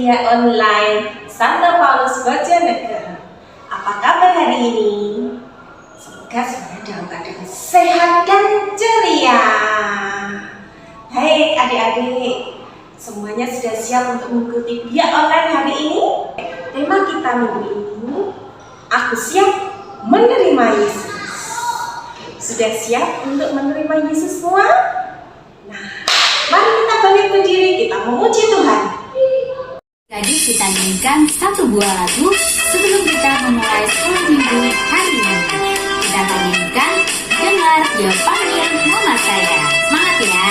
kuliah online Santo Paulus Bojonegoro. Apa kabar hari ini? Semoga semuanya dalam keadaan sehat dan ceria. Baik adik-adik, semuanya sudah siap untuk mengikuti kuliah online hari ini? Tema kita minggu ini, aku siap menerima Yesus. Sudah siap untuk menerima Yesus semua? Nah, mari kita bangkit berdiri, kita memuji Tuhan. Jadi kita nyanyikan satu buah lagu sebelum kita memulai sekolah minggu hari ini. Kita akan nyanyikan Dengar Dia Panggil Nama Saya. Semangat ya!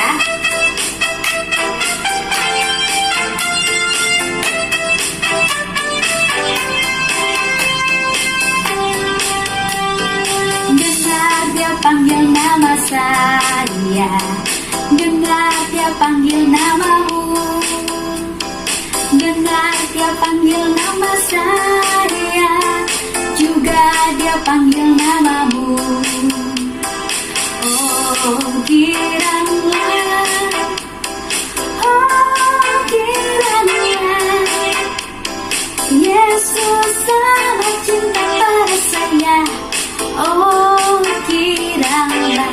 Dengar Dia panggil nama saya, dengar Dia panggil namamu. Dengar Dia panggil nama saya, juga Dia panggil namamu. Oh kiranya, Yesus sangat cinta pada saya. Oh kiranya,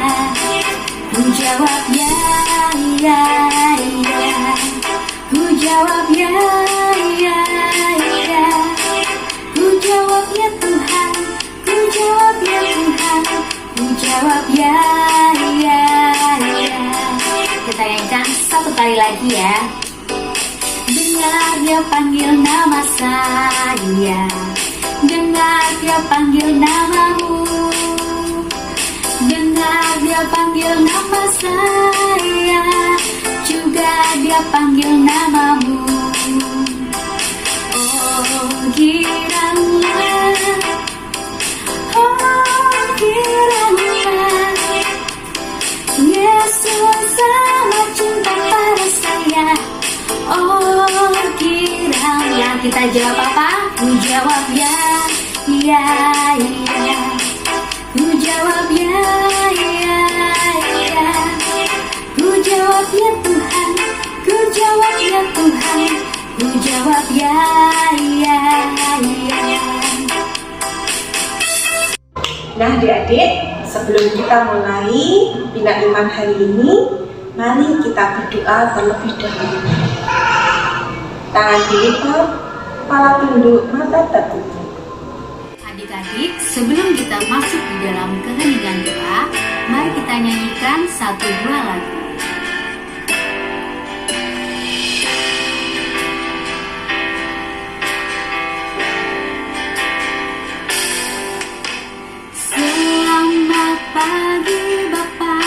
ku jawab ya, ya, ya. Ku jawab ya, ya, ya. Ku jawab ya Tuhan, ku jawab ya Tuhan, ku jawab ya, ya, ya. Kita nyanyikan satu kali lagi ya. Dengar Dia panggil nama saya, dengar Dia panggil namamu. Dengar Dia panggil nama saya, juga Dia panggil namamu. Oh kiranya, Yesus sangat cinta pada saya. Oh kiranya, kita jawab apa? Ku jawab ya, ya, ya. Ku jawab ya, ya, ya. Ku jawab ya Tuhan, ku jawab ya Tuhan, ku jawab ya, ya, ya. Nah adik-adik, sebelum kita mulai Bina Iman hari ini, mari kita berdoa terlebih dahulu. Tangan dilipat, kepala tunduk, mata tertutup. Adik-adik, sebelum kita masuk di dalam keheningan doa, mari kita nyanyikan satu buah lagu. Selamat pagi Bapa,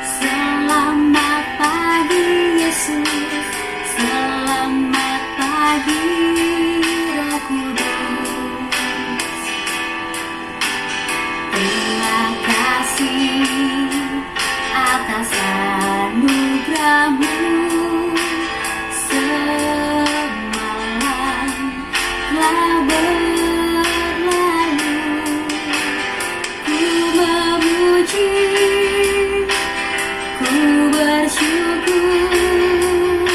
selamat pagi Yesus, selamat pagi Roh Kudus. Terima kasih atas anugerah-Mu. Semalam telah berlalu, ku memuji, ku bersyukur,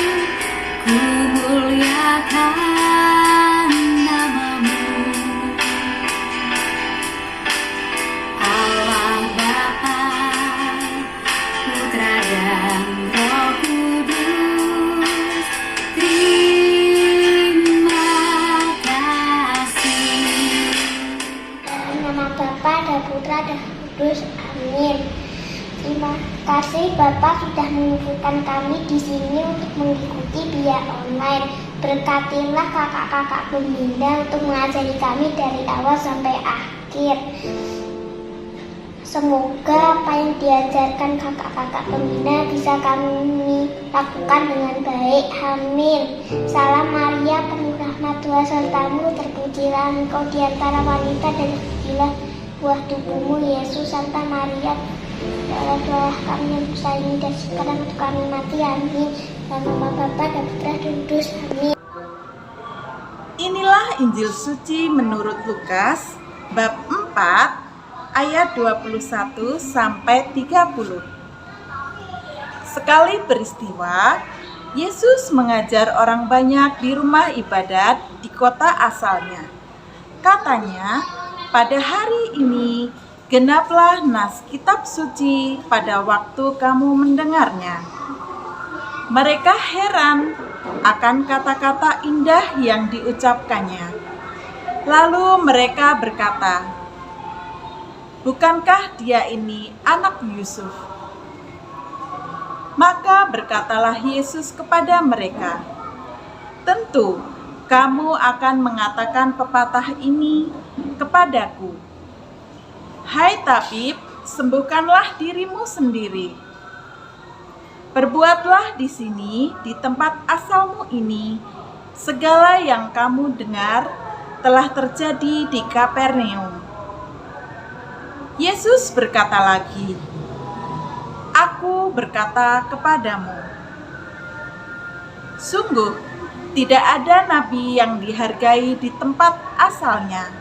ku muliakan nama-Mu. Allah Bapa, Putra dan Roh Kudus, terima kasih. Dalam nama Bapa dan Putra dan Kudus, amin. Terima kasih Bapak sudah mengumpulkan kami di sini untuk mengikuti biar online. Berkatilah kakak-kakak pembina untuk mengajari kami dari awal sampai akhir. Semoga apa yang diajarkan kakak-kakak pembina bisa kami lakukan dengan baik. Amin. Salam Maria, penuh rahmat Tuhan sertamu, terpujilah engkau di antara wanita dan terpujilah buah tubuhmu Yesus. Santa Maria, doalah kami yang berdosa ini dan sekarang untuk kami mati. Amin. Dalam nama Bapa dan Putra dan Kudus. Amin. Inilah Injil Suci menurut Lukas bab 4 ayat 21 sampai 30. Sekali peristiwa, Yesus mengajar orang banyak di rumah ibadat di kota asalnya. Katanya, pada hari ini genaplah nas kitab suci pada waktu kamu mendengarnya. Mereka heran akan kata-kata indah yang diucapkannya. Lalu mereka berkata, "Bukankah dia ini anak Yusuf?" Maka berkatalah Yesus kepada mereka, "Tentu kamu akan mengatakan pepatah ini kepadaku, 'Hai tabib, sembuhkanlah dirimu sendiri. Perbuatlah di sini, di tempat asalmu ini, segala yang kamu dengar telah terjadi di Kapernaum.'" Yesus berkata lagi, "Aku berkata kepadamu, sungguh tidak ada nabi yang dihargai di tempat asalnya.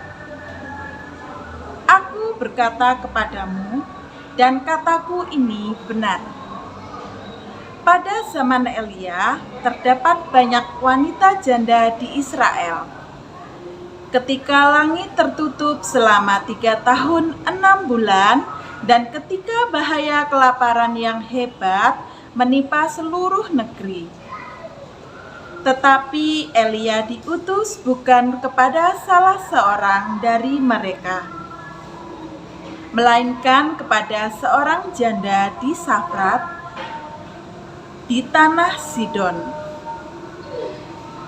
Aku berkata kepadamu, dan kataku ini benar. Pada zaman Elia terdapat banyak wanita janda di Israel. Ketika langit tertutup selama 3 tahun 6 bulan, dan ketika bahaya kelaparan yang hebat menimpa seluruh negeri. Tetapi Elia diutus bukan kepada salah seorang dari mereka, melainkan kepada seorang janda di Safrat, di tanah Sidon.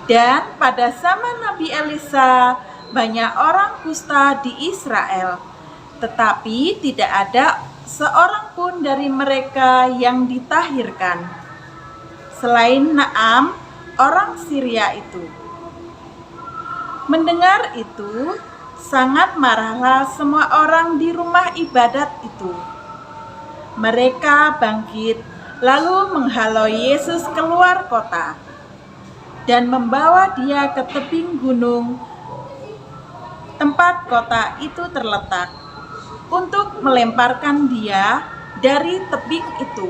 Dan pada zaman Nabi Elisa, banyak orang kusta di Israel, tetapi tidak ada seorang pun dari mereka yang ditahirkan, selain Naam, orang Syria itu. Mendengar itu, sangat marahlah semua orang di rumah ibadat itu. Mereka bangkit, lalu menghalau Yesus keluar kota, dan membawa dia ke tebing gunung tempat kota itu terletak, untuk melemparkan dia dari tebing itu.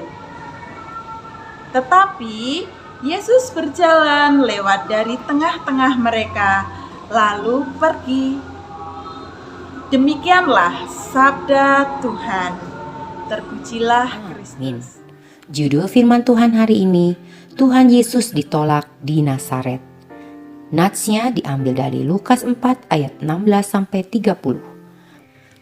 Tetapi Yesus berjalan lewat dari tengah-tengah mereka, lalu pergi. Demikianlah sabda Tuhan. Terpujilah Kristus. Judul firman Tuhan hari ini, Tuhan Yesus ditolak di Nazaret. Natsnya diambil dari Lukas 4 ayat 16-30.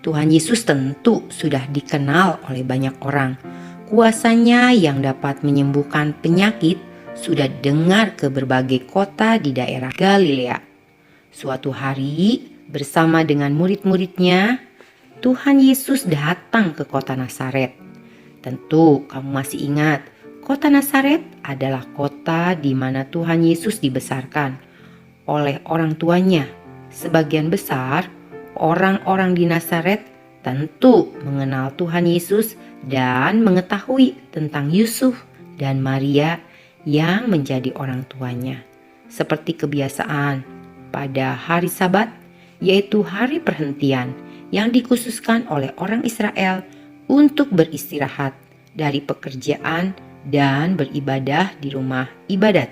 Tuhan Yesus tentu sudah dikenal oleh banyak orang. Kuasanya yang dapat menyembuhkan penyakit sudah dengar ke berbagai kota di daerah Galilea. Suatu hari bersama dengan murid-muridnya, Tuhan Yesus datang ke kota Nazaret. Tentu kamu masih ingat, kota Nazaret adalah kota di mana Tuhan Yesus dibesarkan oleh orang tuanya. Sebagian besar orang-orang di Nazaret tentu mengenal Tuhan Yesus dan mengetahui tentang Yusuf dan Maria yang menjadi orang tuanya. Seperti kebiasaan pada hari Sabat, yaitu hari perhentian yang dikhususkan oleh orang Israel untuk beristirahat dari pekerjaan dan beribadah di rumah ibadat.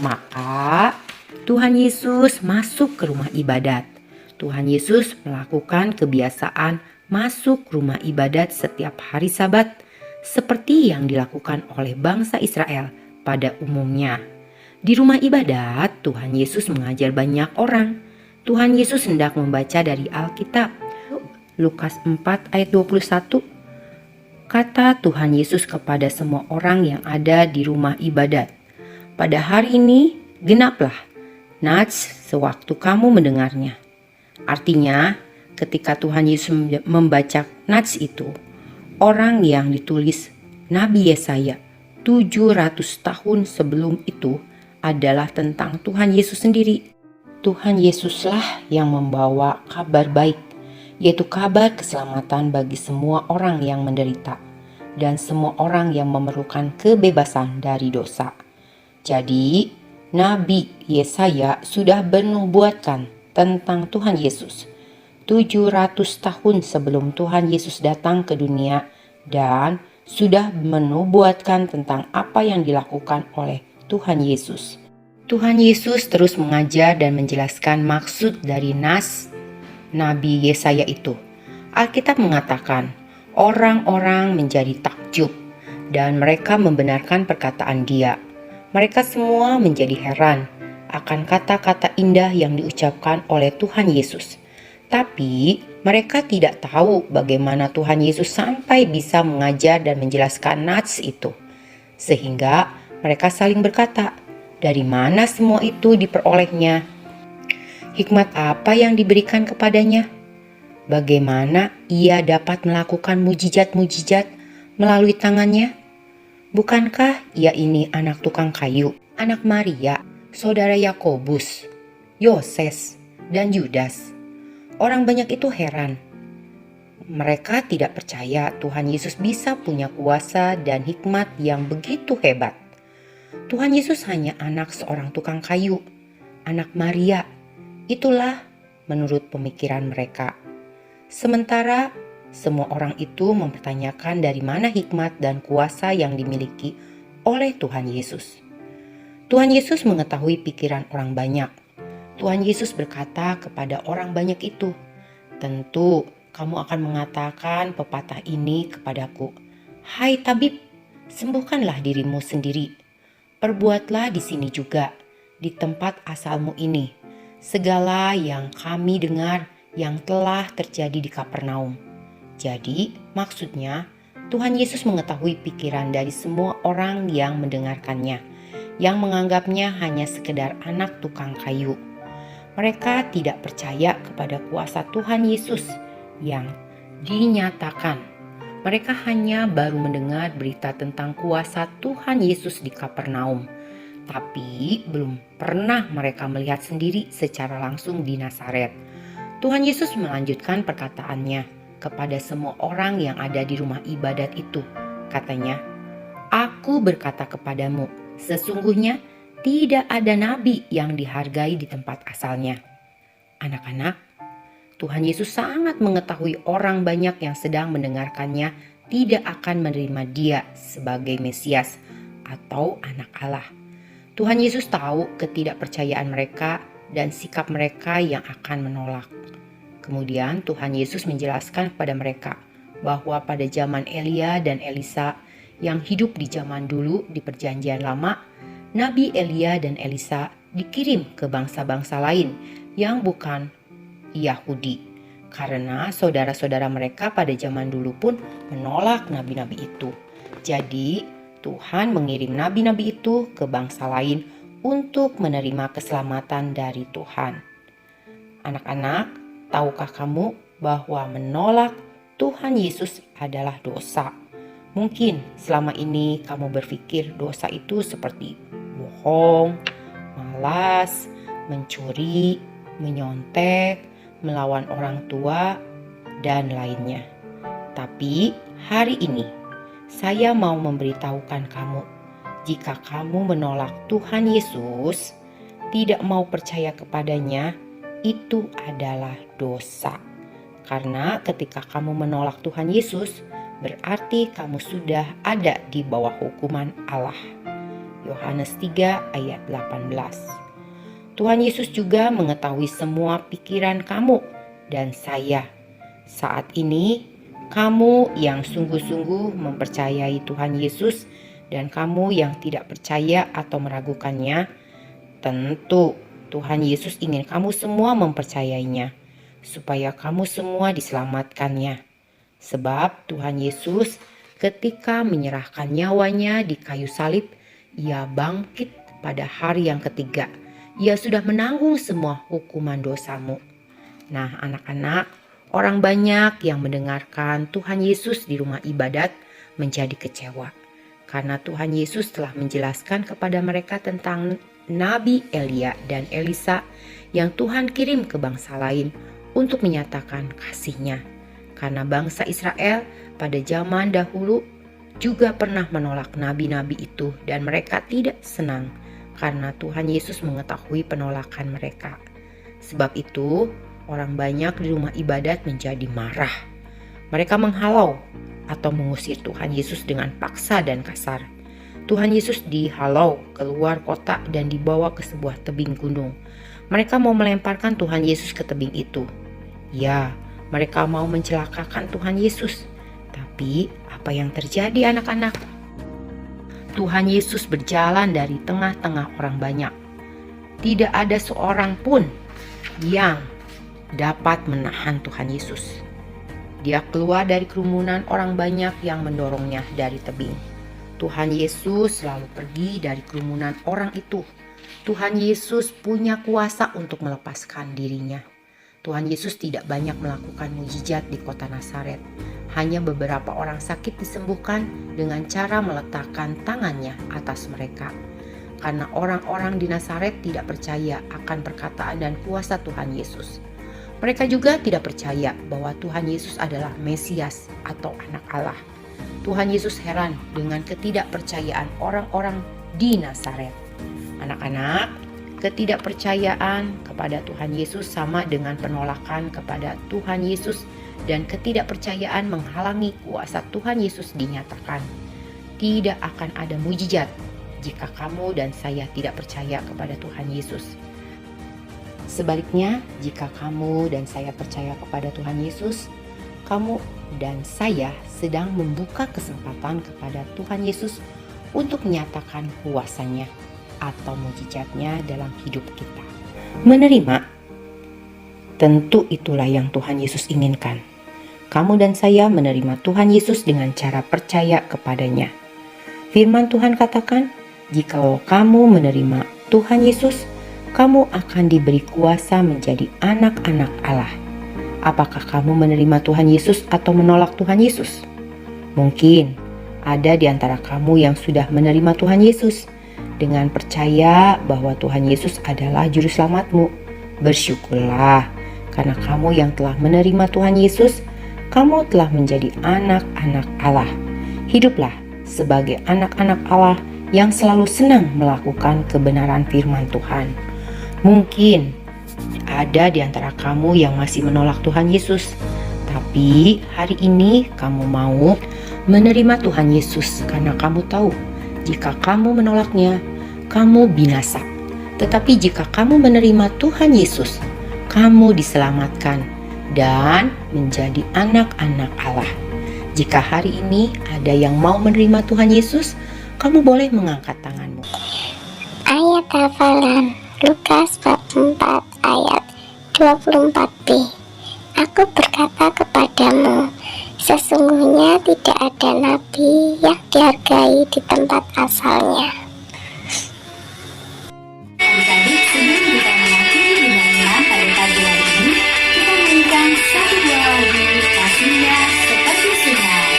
Maka Tuhan Yesus masuk ke rumah ibadat. Tuhan Yesus melakukan kebiasaan masuk rumah ibadat setiap hari Sabat seperti yang dilakukan oleh bangsa Israel pada umumnya. Di rumah ibadat, Tuhan Yesus mengajar banyak orang. Tuhan Yesus hendak membaca dari Alkitab. Lukas 4 ayat 21. Kata Tuhan Yesus kepada semua orang yang ada di rumah ibadat, "Pada hari ini genaplah Nats sewaktu kamu mendengarnya." Artinya, ketika Tuhan Yesus membaca Nats itu, orang yang ditulis Nabi Yesaya 700 tahun sebelum itu adalah tentang Tuhan Yesus sendiri. Tuhan Yesuslah yang membawa kabar baik, yaitu kabar keselamatan bagi semua orang yang menderita dan semua orang yang memerlukan kebebasan dari dosa. Jadi, Nabi Yesaya sudah menubuatkan tentang Tuhan Yesus 700 tahun sebelum Tuhan Yesus datang ke dunia dan sudah menubuatkan tentang apa yang dilakukan oleh Tuhan Yesus. Tuhan Yesus terus mengajar dan menjelaskan maksud dari nas Nabi Yesaya itu. Alkitab mengatakan, orang-orang menjadi takjub dan mereka membenarkan perkataan Dia. Mereka semua menjadi heran akan kata-kata indah yang diucapkan oleh Tuhan Yesus. Tapi mereka tidak tahu bagaimana Tuhan Yesus sampai bisa mengajar dan menjelaskan nats itu. Sehingga mereka saling berkata, dari mana semua itu diperolehnya? Hikmat apa yang diberikan kepadanya? Bagaimana ia dapat melakukan mujizat-mujizat melalui tangannya? Bukankah ia ini anak tukang kayu, anak Maria, saudara Yakobus, Yoses, dan Yudas? Orang banyak itu heran. Mereka tidak percaya Tuhan Yesus bisa punya kuasa dan hikmat yang begitu hebat. Tuhan Yesus hanya anak seorang tukang kayu, anak Maria. Itulah menurut pemikiran mereka. Sementara semua orang itu mempertanyakan dari mana hikmat dan kuasa yang dimiliki oleh Tuhan Yesus. Tuhan Yesus mengetahui pikiran orang banyak. Tuhan Yesus berkata kepada orang banyak itu, tentu kamu akan mengatakan pepatah ini kepadaku, hai tabib, sembuhkanlah dirimu sendiri. Perbuatlah di sini juga, di tempat asalmu ini, segala yang kami dengar yang telah terjadi di Kapernaum. Jadi, maksudnya Tuhan Yesus mengetahui pikiran dari semua orang yang mendengarkannya, yang menganggapnya hanya sekedar anak tukang kayu. Mereka tidak percaya kepada kuasa Tuhan Yesus yang dinyatakan. Mereka hanya baru mendengar berita tentang kuasa Tuhan Yesus di Kapernaum, tapi belum pernah mereka melihat sendiri secara langsung di Nazaret. Tuhan Yesus melanjutkan perkataannya kepada semua orang yang ada di rumah ibadat itu. Katanya, "Aku berkata kepadamu, sesungguhnya tidak ada nabi yang dihargai di tempat asalnya." Anak-anak, Tuhan Yesus sangat mengetahui orang banyak yang sedang mendengarkannya tidak akan menerima Dia sebagai Mesias atau anak Allah. Tuhan Yesus tahu ketidakpercayaan mereka dan sikap mereka yang akan menolak. Kemudian Tuhan Yesus menjelaskan kepada mereka bahwa pada zaman Elia dan Elisa yang hidup di zaman dulu di Perjanjian Lama, Nabi Elia dan Elisa dikirim ke bangsa-bangsa lain yang bukan Yahudi, karena saudara-saudara mereka pada zaman dulu pun menolak nabi-nabi itu. Jadi Tuhan mengirim nabi-nabi itu ke bangsa lain untuk menerima keselamatan dari Tuhan. Anak-anak, tahukah kamu bahwa menolak Tuhan Yesus adalah dosa? Mungkin selama ini kamu berpikir dosa itu seperti bohong, malas, mencuri, menyontek, melawan orang tua, dan lainnya. Tapi hari ini saya mau memberitahukan kamu, jika kamu menolak Tuhan Yesus, tidak mau percaya kepadanya, itu adalah dosa. Karena ketika kamu menolak Tuhan Yesus, berarti kamu sudah ada di bawah hukuman Allah. Yohanes 3 ayat 18. Tuhan Yesus juga mengetahui semua pikiran kamu dan saya. Saat ini, kamu yang sungguh-sungguh mempercayai Tuhan Yesus dan kamu yang tidak percaya atau meragukannya, tentu Tuhan Yesus ingin kamu semua mempercayainya, supaya kamu semua diselamatkannya. Sebab Tuhan Yesus ketika menyerahkan nyawanya di kayu salib, Ia bangkit pada hari yang ketiga. Ia sudah menanggung semua hukuman dosamu. Nah, anak-anak, orang banyak yang mendengarkan Tuhan Yesus di rumah ibadat menjadi kecewa. Karena Tuhan Yesus telah menjelaskan kepada mereka tentang Nabi Elia dan Elisa yang Tuhan kirim ke bangsa lain untuk menyatakan kasih-Nya. Karena bangsa Israel pada zaman dahulu juga pernah menolak nabi-nabi itu dan mereka tidak senang. Karena Tuhan Yesus mengetahui penolakan mereka. Sebab itu, orang banyak di rumah ibadat menjadi marah. Mereka menghalau atau mengusir Tuhan Yesus dengan paksa dan kasar. Tuhan Yesus dihalau keluar kota dan dibawa ke sebuah tebing gunung. Mereka mau melemparkan Tuhan Yesus ke tebing itu. Ya, mereka mau mencelakakan Tuhan Yesus. Tapi apa yang terjadi anak-anak? Tuhan Yesus berjalan dari tengah-tengah orang banyak. Tidak ada seorang pun yang dapat menahan Tuhan Yesus. Dia keluar dari kerumunan orang banyak yang mendorongnya dari tebing. Tuhan Yesus selalu pergi dari kerumunan orang itu. Tuhan Yesus punya kuasa untuk melepaskan dirinya. Tuhan Yesus tidak banyak melakukan mujizat di kota Nazaret. Hanya beberapa orang sakit disembuhkan dengan cara meletakkan tangannya atas mereka. Karena orang-orang di Nazaret tidak percaya akan perkataan dan kuasa Tuhan Yesus. Mereka juga tidak percaya bahwa Tuhan Yesus adalah Mesias atau anak Allah. Tuhan Yesus heran dengan ketidakpercayaan orang-orang di Nazaret. Anak-anak, ketidakpercayaan kepada Tuhan Yesus sama dengan penolakan kepada Tuhan Yesus, dan ketidakpercayaan menghalangi kuasa Tuhan Yesus dinyatakan. Tidak akan ada mujizat jika kamu dan saya tidak percaya kepada Tuhan Yesus. Sebaliknya, jika kamu dan saya percaya kepada Tuhan Yesus, kamu dan saya sedang membuka kesempatan kepada Tuhan Yesus untuk menyatakan kuasanya atau mujizatnya dalam hidup kita. Menerima, tentu itulah yang Tuhan Yesus inginkan. Kamu dan saya menerima Tuhan Yesus dengan cara percaya kepadanya. Firman Tuhan katakan, jikalau kamu menerima Tuhan Yesus, kamu akan diberi kuasa menjadi anak-anak Allah. Apakah kamu menerima Tuhan Yesus atau menolak Tuhan Yesus? Mungkin ada di antara kamu yang sudah menerima Tuhan Yesus dengan percaya bahwa Tuhan Yesus adalah juru selamatmu. Bersyukurlah, karena kamu yang telah menerima Tuhan Yesus, kamu telah menjadi anak-anak Allah. Hiduplah sebagai anak-anak Allah yang selalu senang melakukan kebenaran firman Tuhan. Mungkin ada di antara kamu yang masih menolak Tuhan Yesus, tapi hari ini kamu mau menerima Tuhan Yesus karena kamu tahu jika kamu menolaknya, kamu binasa. Tetapi jika kamu menerima Tuhan Yesus, kamu diselamatkan dan menjadi anak-anak Allah. Jika hari ini ada yang mau menerima Tuhan Yesus, kamu boleh mengangkat tanganmu. Ayat hafalan Lukas bab 4 ayat 24b. Aku berkata kepadamu, sesungguhnya tidak ada nabi yang dihargai di tempat asalnya. Adik-adik, sebelum kita mengakhiri renungan pada pagi hari ini, kita nyanyikan satu buah lagu Kasihnya Seperti Sungai.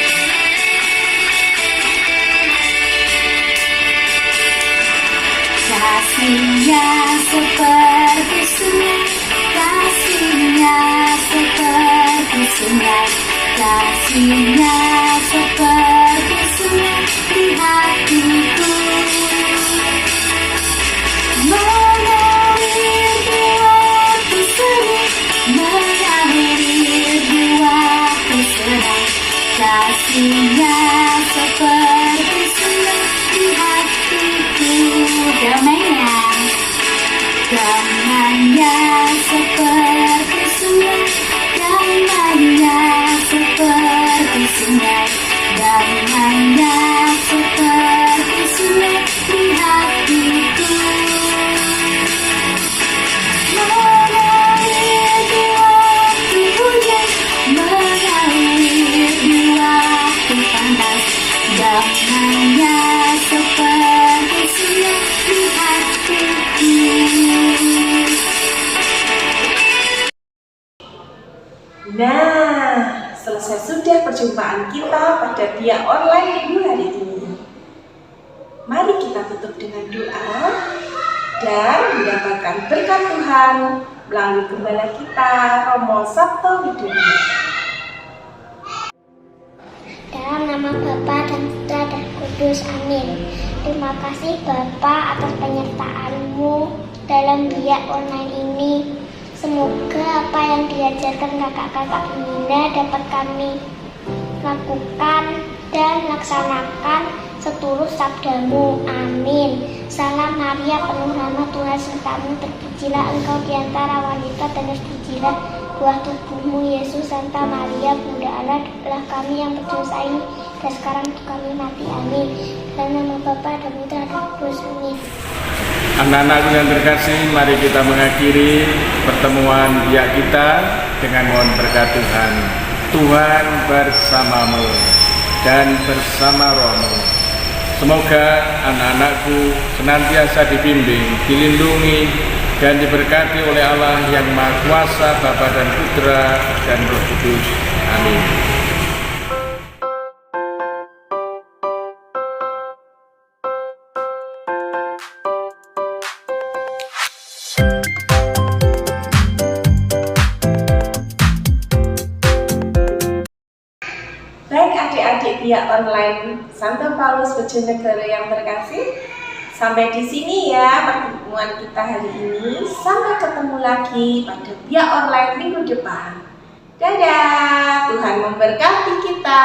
Kasihnya seperti sungai, kasihnya seperti sungai, kasihnya seperti sungai di hatiku. Mengalir di waktu sering, mengalir di waktu senang, kasihnya seperti sungai di hatiku. Damainya seperti sungai, damainya seperti sungai, damainya seperti sungai di hatiku. Mengalir di waktu hujan, mengalir di waktu panas, damainya seperti sungai di hatiku. Nah, selesai sudah perjumpaan kita pada Dia Online minggu hari ini. Mari kita tutup dengan doa dan mendapatkan berkat Tuhan melalui gembala kita, Romo Sabto Widodo. Dalam nama Bapa dan Putra dan Kudus, amin. Terima kasih Bapa atas penyertaan-Mu dalam Dia Online ini. Semoga apa yang diajarkan kakak-kakak pembina dapat kami lakukan dan laksanakan seturut sabdamu. Amin. Salam Maria, penuh rahmat, Tuhan sertamu, terpujilah engkau di antara wanita dan terpujilah buah tubuhmu, Yesus. Santa Maria, Bunda Allah, doakanlah kami yang berdosa ini dan sekarang untuk kami mati. Amin. Dalam nama Bapa dan Putra dan Roh Kudus. Amin. Anak-anakku yang terkasih, mari kita mengakhiri pertemuan kita dengan mohon berkat Tuhan. Tuhan bersamamu dan bersama rohmu. Semoga anak-anakku senantiasa dibimbing, dilindungi, dan diberkati oleh Allah yang Maha Kuasa, Bapa dan Putra dan Roh Kudus. Amin. Baik adik-adik pihak online Santo Paulus Bojonegoro yang terkasih, sampai di sini ya pertemuan kita hari ini. Sampai ketemu lagi pada pihak online minggu depan. Dadah, Tuhan memberkati kita.